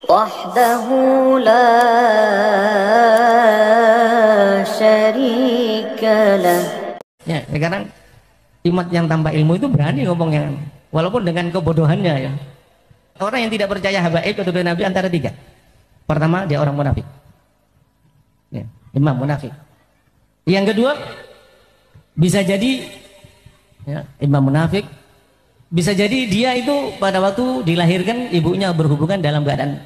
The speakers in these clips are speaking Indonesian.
وحده لا شريك له. Ya, sekarang umat yang tanpa ilmu itu berani ngomongnya, walaupun dengan kebodohannya ya. Orang yang tidak percaya habaib kepada Nabi antara tiga. Pertama, dia orang munafik. Ya, imam munafik. Yang kedua, bisa jadi ya, imam munafik. Bisa jadi dia itu pada waktu dilahirkan ibunya berhubungan dalam keadaan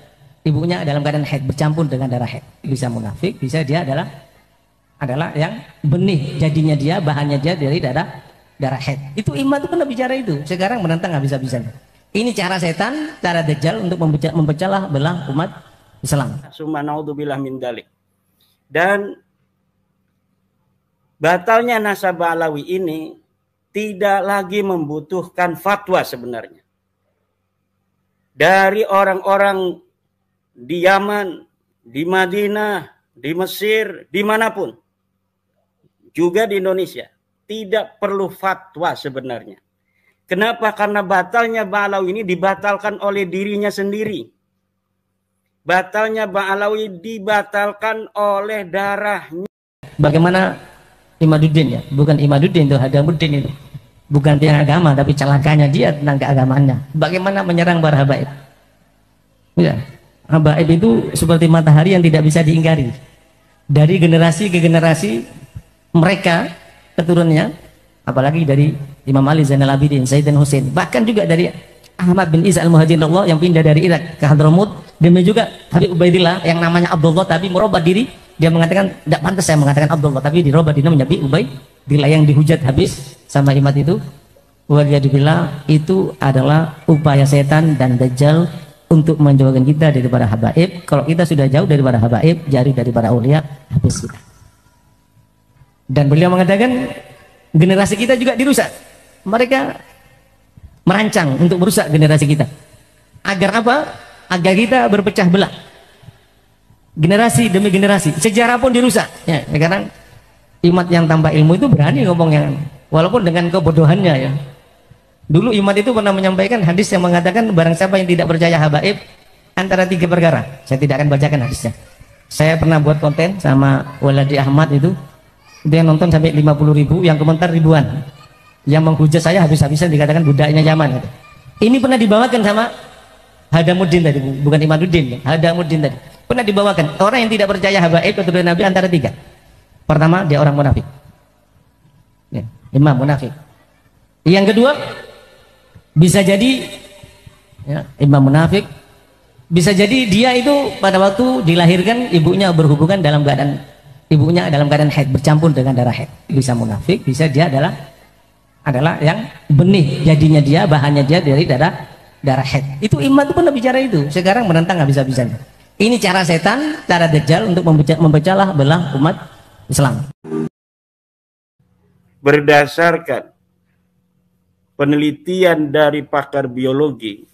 haid, bercampur dengan darah haid. Bisa munafik, bisa dia adalah yang benih jadinya dia, bahannya dia dari darah haid. Itu imam itu pernah bicara itu. Sekarang menentang habis-habisan. Ini cara setan, cara dajjal untuk memecah belah umat Islam. Summa naudzubillah min dalik. Dan batalnya nasab Alawi ini tidak lagi membutuhkan fatwa sebenarnya. Dari orang-orang di Yaman, di Madinah, di Mesir, dimanapun. Juga di Indonesia. Tidak perlu fatwa sebenarnya. Kenapa? Karena batalnya Ba'alawi ini dibatalkan oleh dirinya sendiri. Batalnya Ba'alawi dibatalkan oleh darahnya. Bagaimana Imaduddin ya? Bukan Imaduddin itu, Hadamuddin itu. Bukan tiang agama, tapi celakanya dia tentang keagamaannya. Bagaimana menyerang para habaib. Ya, habaib itu seperti matahari yang tidak bisa diingkari. Dari generasi ke generasi mereka keturunannya, apalagi dari Imam Ali Zainal Abidin, Sayyidina Husain, bahkan juga dari Ahmad bin Isa al-Muhajirullah yang pindah dari Irak ke Hadramut, demikian juga Habib Ubaidillah yang namanya Abdullah tapi merubah diri, dia mengatakan tidak pantas saya mengatakan Abdullah, tapi dirubah diri menjadi Ubaidillah yang dihujat habis sama imat itu. Waliyadzubillah, itu adalah upaya setan dan dajjal untuk menjauhkan kita daripada habaib. Kalau kita sudah jauh daripada habaib, jauh daripada aulia, habis kita. Dan beliau mengatakan generasi kita juga dirusak. Mereka merancang untuk merusak generasi kita. Agar apa? Agar kita berpecah belah. Generasi demi generasi, sejarah pun dirusak. Ya, sekarang umat yang tanpa ilmu itu berani ngomongnya, walaupun dengan kebodohannya ya. Dulu umat itu pernah menyampaikan hadis yang mengatakan barang siapa yang tidak percaya habaib antara tiga perkara. Saya tidak akan bacakan hadisnya. Saya pernah buat konten sama Waladi Ahmad itu, dia nonton sampai 50.000, yang komentar ribuan. Yang menghujat saya habis-habisan dikatakan budaknya Yaman gitu. Ini pernah dibawakan sama Hadamuddin tadi, bukan Imaduddin, Hadamuddin tadi. Pernah dibawakan orang yang tidak percaya habaib kepada Nabi antara tiga. Pertama, dia orang munafik. Ya, imam munafik. Yang kedua, bisa jadi ya, imam munafik. Bisa jadi dia itu pada waktu dilahirkan ibunya berhubungan dalam keadaan haid, bercampur dengan darah haid. Bisa munafik, bisa dia adalah yang benih jadinya dia, bahannya dia dari darah haid. Itu imam itu pernah bicara itu. Sekarang menentang habis-habisan. Ini cara setan, cara dajjal untuk memecah belah umat Islam. Berdasarkan penelitian dari pakar biologi,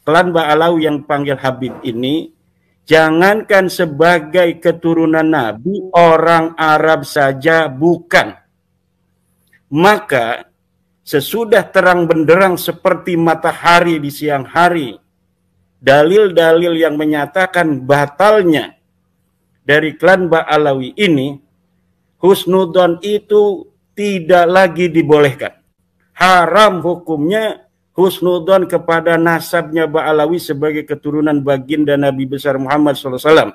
klan Ba'alawi yang panggil Habib ini, jangankan sebagai keturunan Nabi, orang Arab saja bukan. Maka sesudah terang benderang seperti matahari di siang hari, dalil-dalil yang menyatakan batalnya dari klan Ba'alawi ini, husnudzon itu tidak lagi dibolehkan. Haram hukumnya husnudzon kepada nasabnya Ba'alawi sebagai keturunan baginda Nabi besar Muhammad SAW.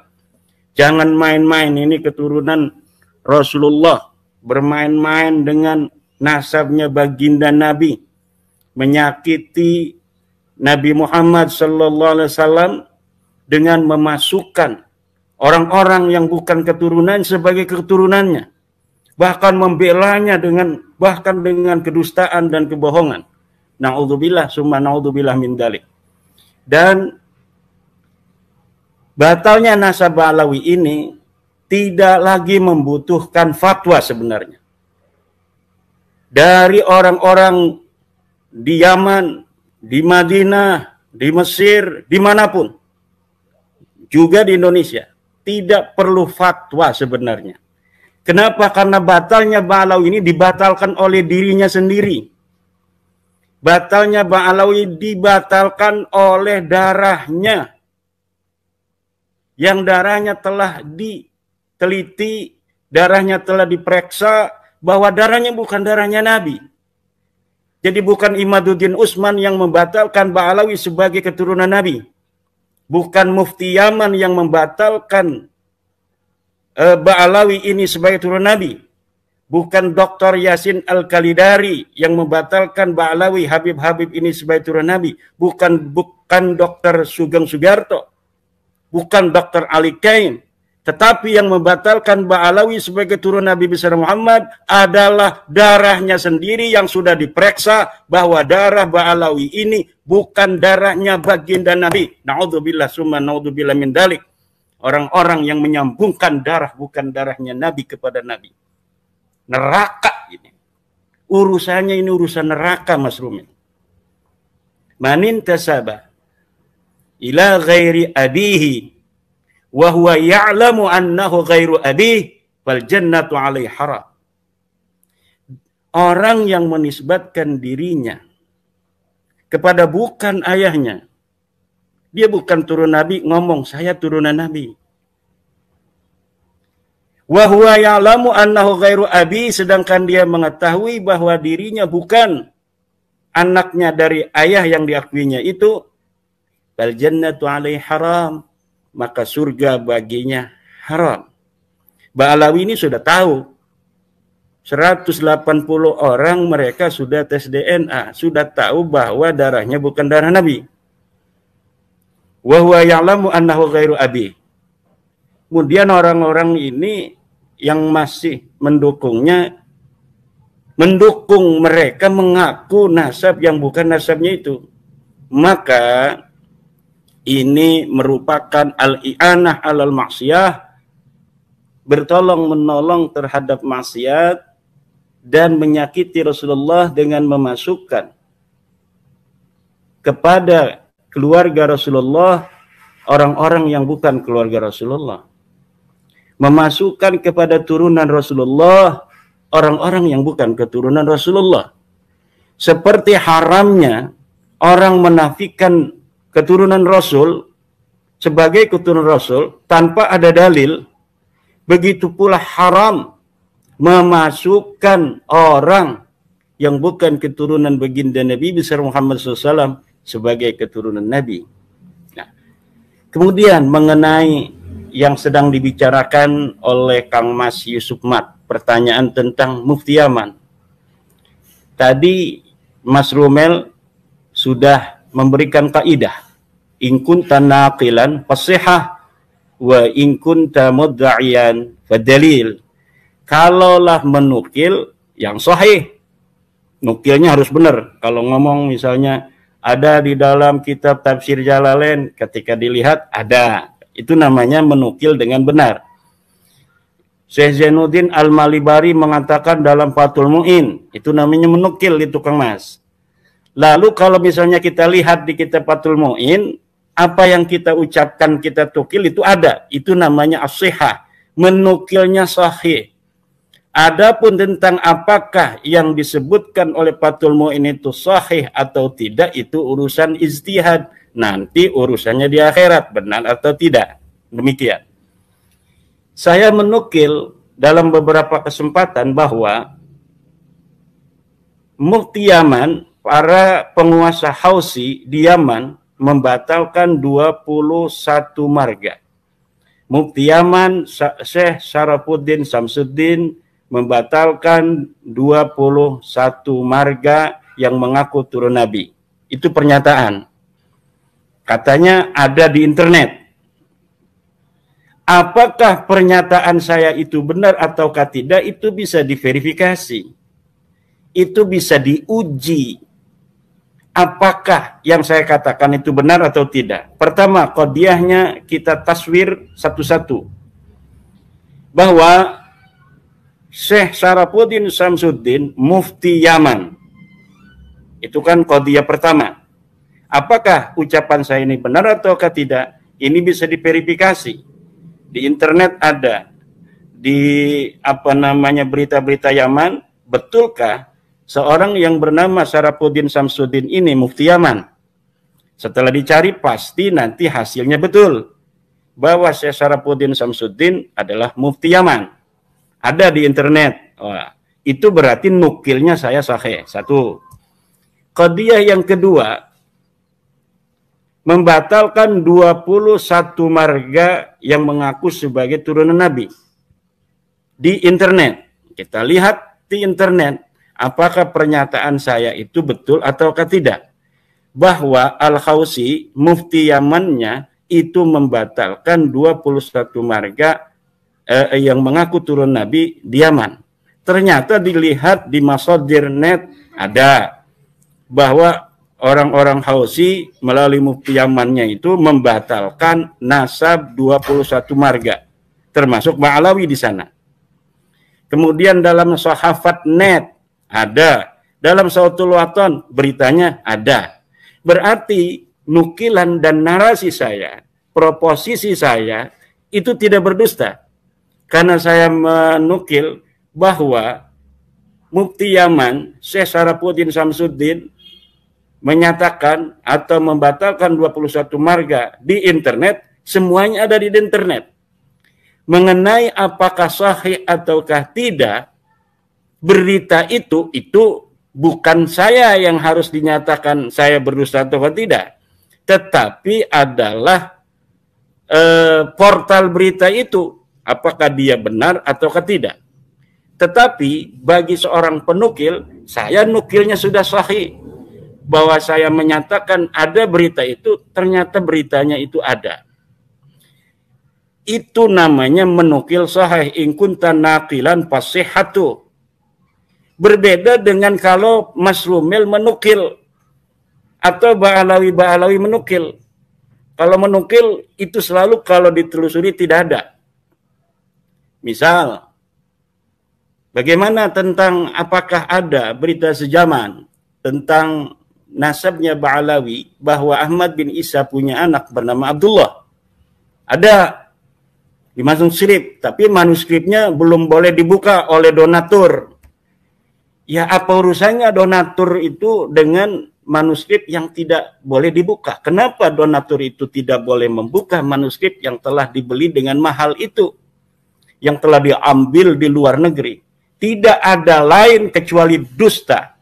Jangan main-main, ini keturunan Rasulullah. Bermain-main dengan nasabnya baginda Nabi, menyakiti Nabi Muhammad SAW dengan memasukkan orang-orang yang bukan keturunan sebagai keturunannya, bahkan membelanya dengan kedustaan dan kebohongan. Na'udzubillah summa naudzubillah min dalik. Dan batalnya nasab Alawi ini tidak lagi membutuhkan fatwa sebenarnya. Dari orang-orang di Yaman, di Madinah, di Mesir, dimanapun. Juga di Indonesia. Tidak perlu fatwa sebenarnya. Kenapa? Karena batalnya Ba'alawi ini dibatalkan oleh dirinya sendiri. Batalnya Ba'alawi dibatalkan oleh darahnya. yang darahnya telah diteliti, darahnya telah diperiksa bahwa darahnya bukan darahnya Nabi. Jadi bukan Imaduddin Utsman yang membatalkan Ba'alawi sebagai keturunan Nabi. Bukan Mufti Yaman yang membatalkan Ba'alawi ini sebagai keturunan Nabi. Bukan Dr. Yasin Al-Khalidari yang membatalkan Ba'alawi Habib-Habib ini sebagai keturunan Nabi. Bukan Dr. Sugeng Sugiarto. Bukan Dr. Ali Kain. Tetapi yang membatalkan Ba'alawi sebagai keturunan Nabi besar Muhammad adalah darahnya sendiri yang sudah diperiksa bahwa darah Ba'alawi ini bukan darahnya baginda Nabi. Na'udzubillah summa na'udzubillah min dalik. Orang-orang yang menyambungkan darah bukan darahnya Nabi kepada Nabi. Neraka ini. Urusannya ini urusan neraka, Mas Rumin. Manin tasaba ila ghairi abihi wa huwa ya'lamu annahu ghairu abihi fal jannatu alaihi haram. Orang yang menisbatkan dirinya kepada bukan ayahnya. Dia bukan turun Nabi, ngomong saya turunan Nabi. Wa huwa ya'lamu annahu ghairu abi, sedangkan dia mengetahui bahwa dirinya bukan anaknya dari ayah yang diakuinya itu, bal jannatu alaihi haram, maka surga baginya haram. Ba'alawi ini sudah tahu. 180 orang mereka sudah tes DNA, sudah tahu bahwa darahnya bukan darah Nabi. Wa huwa ya'lamu annahu ghairu abi. Kemudian orang-orang ini yang masih mendukungnya, mendukung mereka mengaku nasab yang bukan nasabnya itu. Maka ini merupakan al-i'anah alal maksiyah, bertolong menolong terhadap maksiat dan menyakiti Rasulullah dengan memasukkan kepada keluarga Rasulullah orang-orang yang bukan keluarga Rasulullah. Memasukkan kepada turunan Rasulullah orang-orang yang bukan keturunan Rasulullah. Seperti haramnya orang menafikan keturunan Rasul sebagai keturunan Rasul tanpa ada dalil, begitu pula haram memasukkan orang yang bukan keturunan baginda Nabi besar Muhammad SAW sebagai keturunan Nabi. Nah, kemudian mengenai yang sedang dibicarakan oleh Kang Mas Yusuf Mat, pertanyaan tentang Mufti Yaman. Tadi Mas Rumel sudah memberikan kaidah, in kunta naqilan fasihah wa in kunta mudda'iyan fadalil. Kalaulah menukil yang sahih, nukilnya harus benar. Kalau ngomong misalnya ada di dalam kitab Tafsir Jalalain, ketika dilihat ada, itu namanya menukil dengan benar. Syekh Zainuddin Al-Malibari mengatakan dalam Fathul Mu'in, itu namanya menukil itu Kang Mas. Lalu kalau misalnya kita lihat di kitab Fathul Mu'in, apa yang kita ucapkan kita tukil itu ada, itu namanya as-sihah, menukilnya sahih. Adapun tentang apakah yang disebutkan oleh Fathul Mu'in itu sahih atau tidak, itu urusan ijtihad. Nanti urusannya di akhirat, benar atau tidak. Demikian. Saya menukil dalam beberapa kesempatan bahwa Mufti Yaman, para penguasa Hausi di Yaman, membatalkan 21 marga. Mufti Yaman, Syekh Syarafuddin Samsuddin, membatalkan 21 marga yang mengaku turun Nabi. Itu pernyataan. Katanya ada di internet. Apakah pernyataan saya itu benar ataukah tidak, itu bisa diverifikasi. Itu bisa diuji. Apakah yang saya katakan itu benar atau tidak. Pertama, qadiyahnya kita taswir satu-satu. Bahwa Syekh Syarafuddin Samsuddin, Mufti Yaman. Itu kan qadiyah pertama. Apakah ucapan saya ini benar ataukah tidak? Ini bisa diverifikasi. Di internet ada. Di berita-berita Yaman, betulkah seorang yang bernama Syarafuddin Samsuddin ini Mufti Yaman? Setelah dicari pasti nanti hasilnya betul. bahwa Syekh Syarafuddin Samsuddin adalah mufti Yaman. Ada di internet. Itu berarti nukilnya saya sahih. Satu. Qadiyah yang kedua, membatalkan 21 marga yang mengaku sebagai turunan Nabi. Di internet. Kita lihat di internet, apakah pernyataan saya itu betul ataukah tidak. Bahwa Al-Khawsi, mufti Yamannya, itu membatalkan 21 marga yang mengaku turun Nabi di Yaman. Ternyata dilihat di masadir net ada bahwa orang-orang Khawsi melalui mufti Yamannya itu membatalkan nasab 21 marga, termasuk Ba'alawi di sana. Kemudian dalam Sahafat net ada, dalam Sautul Waton beritanya ada. Berarti nukilan dan narasi saya, proposisi saya itu tidak berdusta. Karena saya menukil bahwa mufti Yaman, Syekh Syarafuddin Samsuddin, menyatakan atau membatalkan 21 marga di internet, semuanya ada di internet. Mengenai apakah sahih ataukah tidak, berita itu bukan saya yang harus dinyatakan saya berdusta atau tidak, tetapi adalah portal berita itu, apakah dia benar ataukah tidak. Tetapi bagi seorang penukil, saya nukilnya sudah sahih, bahwa saya menyatakan ada berita itu, ternyata beritanya itu ada. Itu namanya menukil sahih. In kunta naqilan fasihhatu. Berbeda dengan kalau Mas Rumil menukil atau Ba'alawi menukil. Kalau menukil itu selalu kalau ditelusuri tidak ada. Misal, bagaimana tentang apakah ada berita sejaman tentang nasabnya Ba'alawi bahwa Ahmad bin Isa punya anak bernama Abdullah? Ada di manuskrip, tapi manuskripnya belum boleh dibuka oleh donatur. Ya, apa urusannya donatur itu dengan manuskrip yang tidak boleh dibuka? Kenapa donatur itu tidak boleh membuka manuskrip yang telah dibeli dengan mahal itu, yang telah diambil di luar negeri? Tidak ada lain kecuali dusta.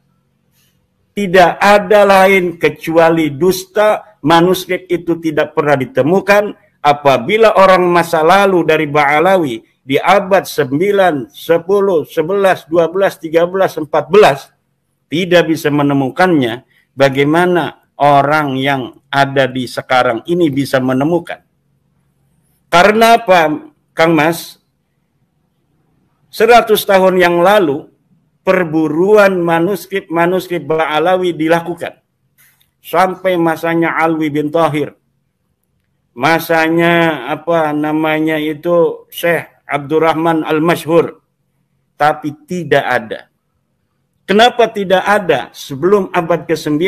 Tidak ada lain kecuali dusta. Manuskrip itu tidak pernah ditemukan. Apabila orang masa lalu dari Ba'alawi di abad 9, 10, 11, 12, 13, 14 tidak bisa menemukannya, bagaimana orang yang ada di sekarang ini bisa menemukan? Karena apa, Kang Mas? 100 tahun yang lalu perburuan manuskrip Ba'alawi dilakukan sampai masanya Alwi bin Thahir, masanya Syekh Abdurrahman Al-Masyhur, tapi tidak ada. Kenapa tidak ada? Sebelum abad ke-9,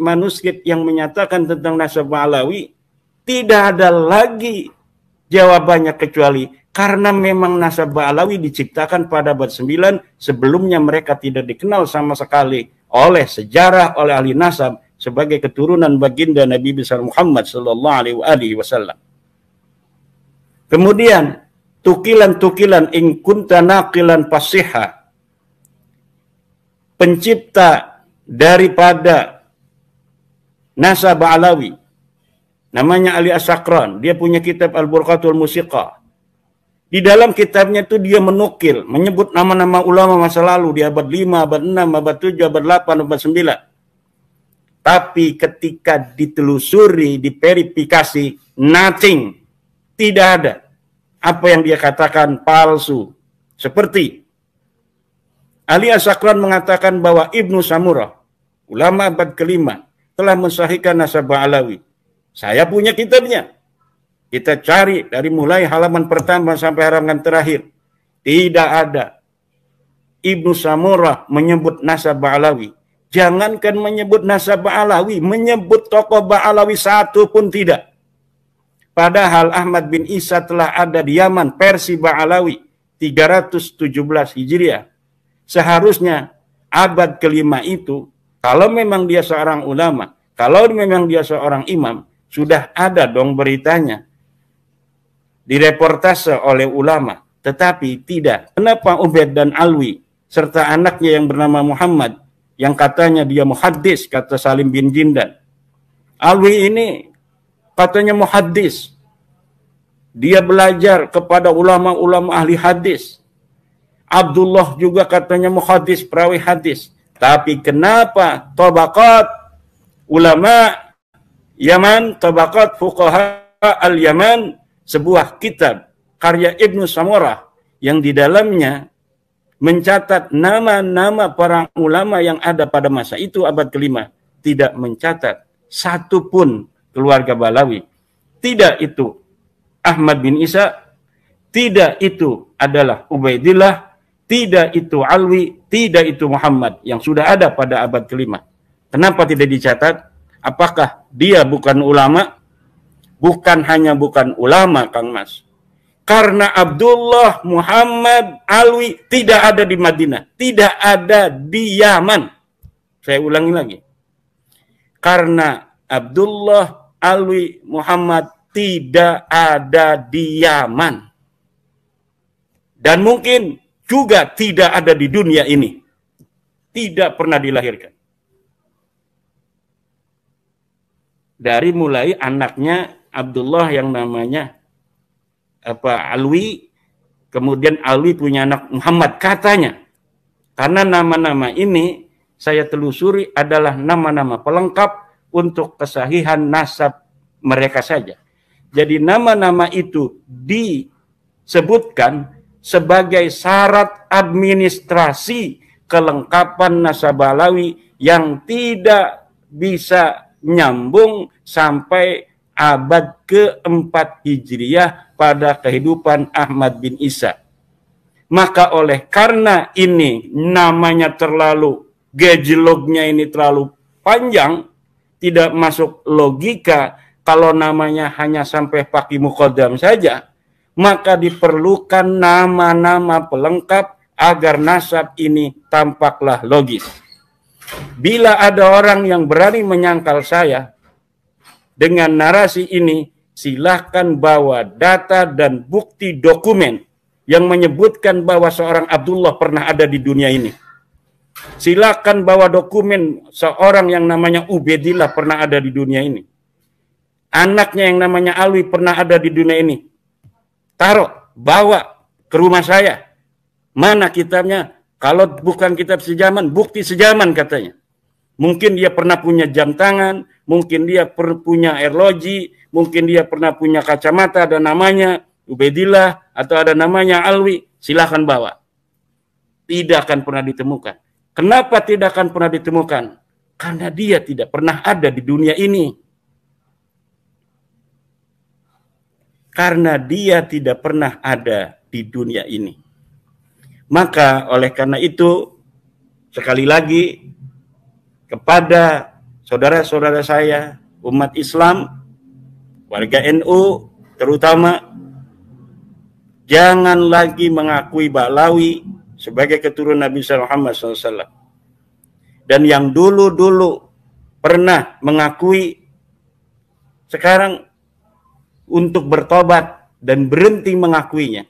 manuskrip yang menyatakan tentang nasab Ba'alawi tidak ada lagi jawabannya, kecuali karena memang nasab Ba'alawi diciptakan pada abad 9, sebelumnya mereka tidak dikenal sama sekali oleh sejarah, oleh ahli nasab sebagai keturunan baginda Nabi besar Muhammad sallallahu alaihi wasallam. Kemudian tukilan-tukilan in kunta naqilan fasihha, pencipta daripada nasab Ba'alawi namanya Ali As-Sakran, dia punya kitab Al-Burqatul Musiqah. Di dalam kitabnya itu dia menukil, menyebut nama-nama ulama masa lalu di abad 5, abad 6, abad 7, abad 8, abad 9. Tapi ketika ditelusuri, diverifikasi, nothing. Tidak ada. Apa yang dia katakan palsu. Seperti Ali As-Sakran mengatakan bahwa Ibnu Samurah, ulama abad ke-5, telah mensahihkan nasab Ba'alawi. Saya punya kitabnya. Kita cari dari mulai halaman pertama sampai halaman terakhir. Tidak ada. Ibnu Samurah menyebut nasab Ba'alawi. Jangankan menyebut nasab Ba'alawi, menyebut tokoh Ba'alawi satu pun tidak. Padahal Ahmad bin Isa telah ada di Yaman, versi Ba'alawi, 317 Hijriah. Seharusnya abad ke-5 itu, kalau memang dia seorang ulama, kalau memang dia seorang imam, sudah ada dong beritanya. direportase oleh ulama, tetapi tidak. Kenapa Ubaid dan Alwi serta anaknya yang bernama Muhammad yang katanya dia muhaddis, kata Salim bin Jindan. Alwi ini katanya muhaddis. Dia belajar kepada ulama-ulama ahli hadis. Abdullah juga katanya muhaddis, perawi hadis. Tapi kenapa tabaqat ulama Yaman, tabaqat fuqaha al-Yaman, sebuah kitab karya Ibnu Samurah yang di dalamnya mencatat nama-nama para ulama yang ada pada masa itu abad kelima, tidak mencatat satu pun keluarga Balawi. Tidak itu Ahmad bin Isa, tidak itu adalah Ubaidillah, tidak itu Alwi, tidak itu Muhammad yang sudah ada pada abad kelima. Kenapa tidak dicatat? Apakah dia bukan ulama? Bukan hanya bukan ulama, Kang Mas. Karena Abdullah, Muhammad, Alwi tidak ada di Madinah, tidak ada di Yaman. Saya ulangi lagi. Karena Abdullah, Alwi, Muhammad tidak ada di Yaman. Dan mungkin juga tidak ada di dunia ini. Tidak pernah dilahirkan. Dari mulai anaknya Abdullah yang namanya Alwi, kemudian Alwi punya anak Muhammad katanya. Karena nama-nama ini saya telusuri adalah nama-nama pelengkap untuk kesahihan nasab mereka saja. Jadi nama-nama itu disebutkan sebagai syarat administrasi kelengkapan nasab Balawi yang tidak bisa nyambung sampai abad ke-4 Hijriah pada kehidupan Ahmad bin Isa. Maka oleh karena ini namanya terlalu, gejlognya ini terlalu panjang, tidak masuk logika kalau namanya hanya sampai Faqih Muqaddam saja, maka diperlukan nama-nama pelengkap agar nasab ini tampaklah logis. Bila ada orang yang berani menyangkal saya dengan narasi ini, silahkan bawa data dan bukti dokumen yang menyebutkan bahwa seorang Abdullah pernah ada di dunia ini. Silahkan bawa dokumen seorang yang namanya Ubaidillah pernah ada di dunia ini. Anaknya yang namanya Alwi pernah ada di dunia ini. Taruh, bawa ke rumah saya. Mana kitabnya? Kalau bukan kitab sejaman, bukti sejaman katanya. Mungkin dia pernah punya jam tangan, mungkin dia punya arloji, mungkin dia pernah punya kacamata, ada namanya Ubaidillah, atau ada namanya Alwi, silahkan bawa. Tidak akan pernah ditemukan. Kenapa tidak akan pernah ditemukan? Karena dia tidak pernah ada di dunia ini. Karena dia tidak pernah ada di dunia ini. Maka oleh karena itu, sekali lagi, kepada saudara-saudara saya, umat Islam, warga NU terutama, jangan lagi mengakui Ba'lawi sebagai keturunan Nabi Muhammad SAW. Dan yang dulu-dulu pernah mengakui, sekarang untuk bertobat dan berhenti mengakuinya.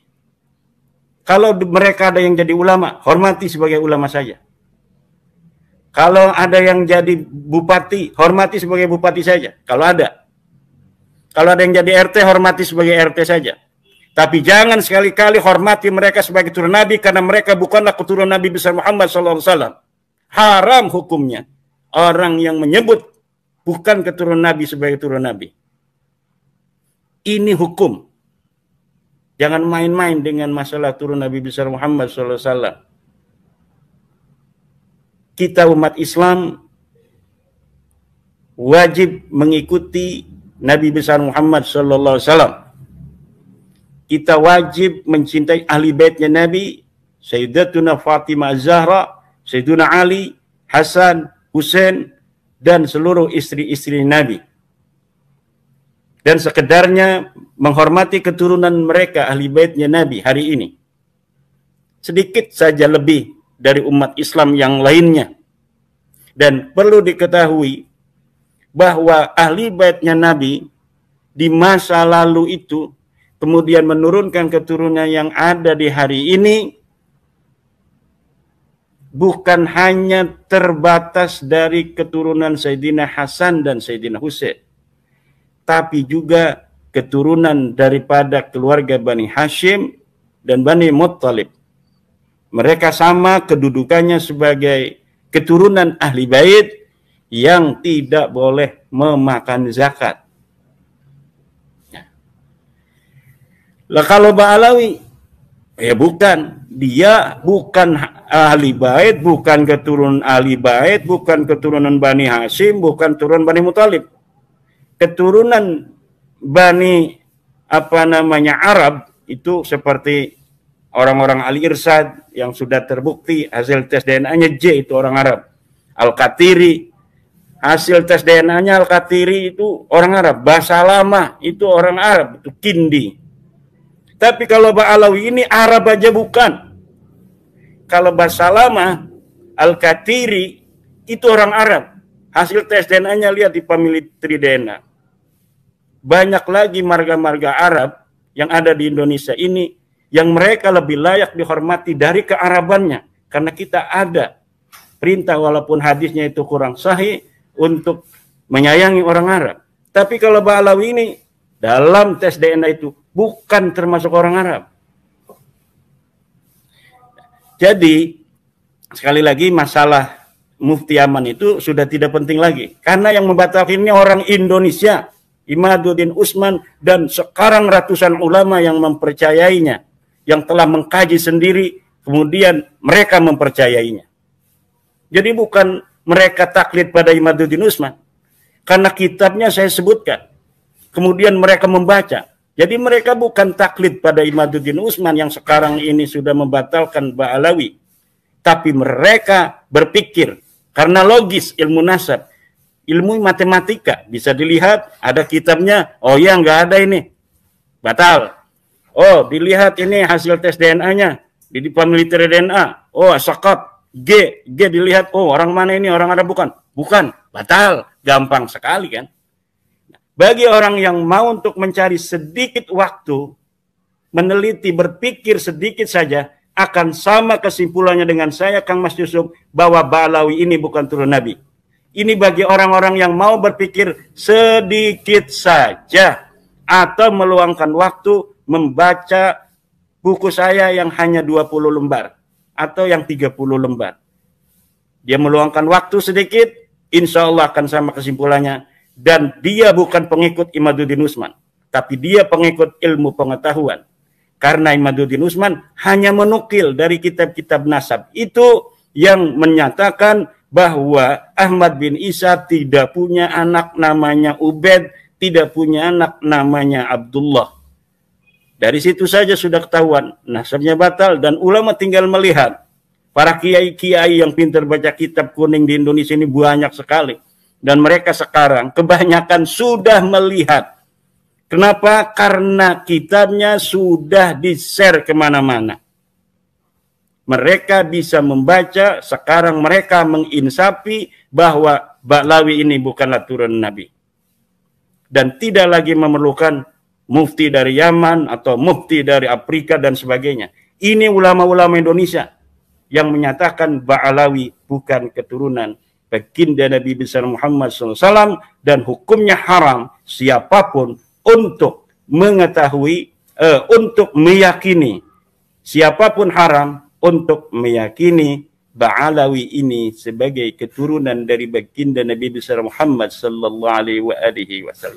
Kalau mereka ada yang jadi ulama, hormati sebagai ulama saja. Kalau ada yang jadi bupati, hormati sebagai bupati saja. Kalau ada. Kalau ada yang jadi RT, hormati sebagai RT saja. Tapi jangan sekali-kali hormati mereka sebagai keturunan Nabi, karena mereka bukanlah keturunan Nabi besar Muhammad SAW. Haram hukumnya orang yang menyebut bukan keturunan Nabi sebagai keturunan Nabi. Ini hukum. Jangan main-main dengan masalah turun Nabi besar Muhammad SAW. Kita umat Islam wajib mengikuti Nabi besar Muhammad SAW. Kita wajib mencintai ahli baitnya Nabi, Sayyidatuna Fatimah Az-Zahra, Sayyiduna Ali, Hasan, Husain, dan seluruh istri-istri Nabi. Dan sekedarnya menghormati keturunan mereka, ahli baitnya Nabi hari ini. Sedikit saja lebih dari umat Islam yang lainnya. Dan perlu diketahui bahwa ahli baitnya Nabi di masa lalu itu kemudian menurunkan keturunan yang ada di hari ini, bukan hanya terbatas dari keturunan Sayyidina Hasan dan Sayyidina Husain, tapi juga keturunan daripada keluarga Bani Hashim dan Bani Muttalib. Mereka sama kedudukannya sebagai keturunan ahli bait yang tidak boleh memakan zakat. Lah kalau Ba'alawi, ya bukan, dia bukan ahli bait, bukan keturunan ahli bait, bukan keturunan Bani Hashim, bukan keturunan Bani Muthalib. Keturunan Bani Arab itu seperti orang-orang Al-Irsad yang sudah terbukti hasil tes DNA-nya J itu orang Arab. Al-Qatiri, hasil tes DNA-nya Al-Qatiri itu orang Arab. Basalamah itu orang Arab, itu Kindi. Tapi kalau Ba'alawi ini Arab aja bukan. Kalau Basalamah, Al-Qatiri itu orang Arab. Hasil tes DNA-nya lihat di Family Tree DNA. Banyak lagi marga-marga Arab yang ada di Indonesia ini yang mereka lebih layak dihormati dari kearabannya. Karena kita ada perintah walaupun hadisnya itu kurang sahih untuk menyayangi orang Arab. Tapi kalau Ba'alawi ini dalam tes DNA itu bukan termasuk orang Arab. Jadi sekali lagi masalah Mufti Aman itu sudah tidak penting lagi. Karena yang membatalkannya orang Indonesia, Imaduddin Usman, dan sekarang ratusan ulama yang mempercayainya, yang telah mengkaji sendiri, kemudian mereka mempercayainya. Jadi bukan mereka taklid pada Imaduddin Usman, karena kitabnya saya sebutkan. Kemudian mereka membaca. Jadi mereka bukan taklid pada Imaduddin Usman yang sekarang ini sudah membatalkan Ba'alawi. Tapi mereka berpikir, karena logis ilmu nasab, ilmu matematika, bisa dilihat ada kitabnya, oh ya nggak ada ini, batal. Oh dilihat ini hasil tes DNA-nya, di Family Tree DNA, oh sakat, G dilihat, oh orang mana ini, orang Arab bukan? Bukan, batal, gampang sekali kan. Bagi orang yang mau untuk mencari sedikit waktu, meneliti, berpikir sedikit saja, akan sama kesimpulannya dengan saya, Kang Mas Yusuf, bahwa Ba'alawi ini bukan turun Nabi. Ini bagi orang-orang yang mau berpikir sedikit saja, atau meluangkan waktu membaca buku saya yang hanya 20 lembar, atau yang 30 lembar. Dia meluangkan waktu sedikit, insya Allah akan sama kesimpulannya. Dan dia bukan pengikut Imaduddin Usman, tapi dia pengikut ilmu pengetahuan. Karena Imaduddin Usman hanya menukil dari kitab-kitab nasab. Itu yang menyatakan bahwa Ahmad bin Isa tidak punya anak namanya Ubaid, tidak punya anak namanya Abdullah. Dari situ saja sudah ketahuan nasabnya batal, dan ulama tinggal melihat. Para kiai-kiai yang pintar baca kitab kuning di Indonesia ini banyak sekali. Dan mereka sekarang kebanyakan sudah melihat. Kenapa? Karena kitabnya sudah di-share kemana-mana. Mereka bisa membaca, sekarang mereka menginsafi bahwa Ba'alawi ini bukanlah turun Nabi. Dan tidak lagi memerlukan mufti dari Yaman atau mufti dari Afrika dan sebagainya. Ini ulama-ulama Indonesia yang menyatakan Ba'alawi bukan keturunan baginda Nabi besar Muhammad SAW, dan hukumnya haram siapapun untuk mengetahui, untuk meyakini, siapapun haram untuk meyakini Ba'alawi ini sebagai keturunan dari baginda Nabi besar Muhammad SAW.